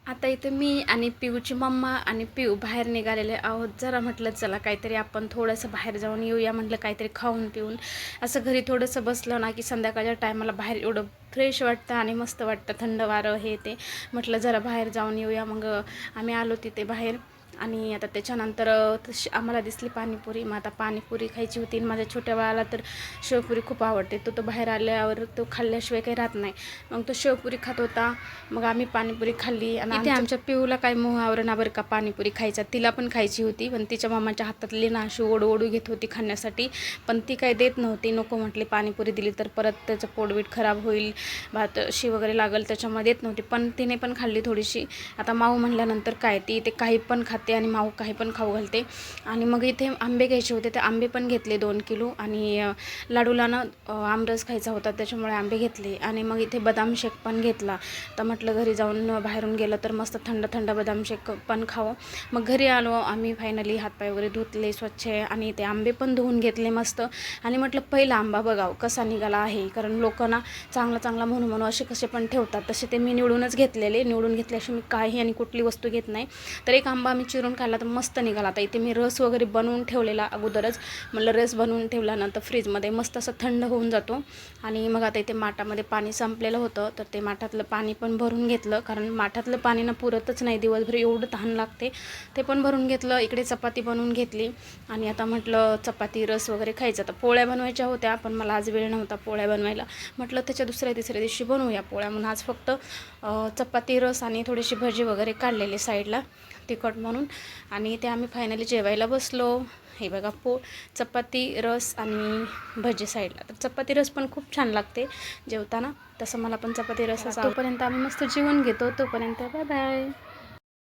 आता इथे मी आणि पिऊची मम्मा आणि पिऊ बाहेर निघालेले आहोत. जरा म्हटलं चला काहीतरी आपण थोडंसं बाहेर जाऊन येऊया, म्हटलं काहीतरी खाऊन पिऊन. असं घरी थोडंसं बसलं ना की संध्याकाळच्या टायमाला बाहेर एवढं फ्रेश वाटतं आणि मस्त वाटतं, थंड वारं हे ते. म्हटलं जरा बाहेर जाऊन येऊया. मग आम्ही आलो तिथे बाहेर आणि आता त्याच्यानंतर आम्हाला दिसली पाणीपुरी. मग आता पाणीपुरी खायची होती. माझ्या छोट्या बाळाला तर शेवपुरी खूप आवडते. तो बाहेर आल्यावर तो खाल्ल्याशिवाय काही राहत नाही. मग तो शेवपुरी खात होता. मग आम्ही पाणीपुरी खाल्ली आणि इथे आमच्या पिऊला काय मोहावर ना बरं का पाणीपुरी खायचा. तिला पण खायची होती, पण तिच्या मामाच्या हातातली ना अशी ओढू घेत होती खाण्यासाठी. पण ती काही देत नव्हती, नको म्हटली. पाणीपुरी दिली तर परत त्याचं पोटबीट खराब होईल, भात शी वगैरे लागेल, त्याच्यामुळे देत नव्हती. पण तिने पण खाल्ली थोडीशी. आता माऊ म्हणल्यानंतर काय, ती ते काही पण खाते आणि माऊ काही पण खाऊ घालते. आणि मग इथे आंबे घ्यायचे होते, ते आंबे पण घेतले 2 किलो. आणि लाडूला ना आमरस खायचा होता, त्याच्यामुळे आंबे घेतले. आणि मग इथे बदाम शेक पण घेतला. तर म्हटलं घरी जाऊन बाहेरून गेलं तर मस्त थंड थंड बदाम शेक पण खावं. मग घरी आलो आम्ही, फायनली हातपाय वगैरे धुतले स्वच्छ आणि ते आंबे पण धुवून घेतले मस्त. आणि म्हटलं पहिला आंबा बघावं कसा निघाला आहे, कारण लोक ना चांगला चांगला म्हणून असे कसे पण ठेवतात, तसे ते मी निवडूनच घेतलेले. निवडून घेतल्याशिवाय मी काही आणि कुठली वस्तू घेत नाही. तर एक आंबा मी चिरून खाल्ला तर मस्त निघाला. आता इथे मी रस वगैरे बनवून ठेवलेला अगोदरच. म्हटलं रस बनवून ठेवल्यानंतर फ्रीजमध्ये मस्त असं थंड होऊन जातो. आणि मग आता इथे माठामध्ये पाणी संपलेलं होतं, तर ते माठातलं पाणी पण भरून घेतलं, कारण माठातलं पाणी ना पुरतच नाही दिवसभर, एवढं तहान लागते. ते पण भरून घेतलं. इकडे चपाती बनवून घेतली आणि आता म्हटलं चपाती रस वगैरे खायचं. तर पोळ्या बनवायच्या होत्या, पण मला आज वेळ नव्हता पोळ्या बनवायला. म्हटलं त्याच्या दुसऱ्या तिसऱ्या दिवशी बनवूया पोळ्या, म्हणून आज फक्त चपाती रस आणि थोडीशी भजी वगैरे काढलेली साईडला तिखट म्हणून. आणि ते आम्ही फायनली जेवायला बसलो. हे बघा चपाती रस आणि भजी साईडला. तर चपाती रस पण खूप छान लागते जेवताना, तसं मला पण चपाती रसच. तोपर्यंत आम्ही मस्त जेवण घेतो. तोपर्यंत बाय बाय.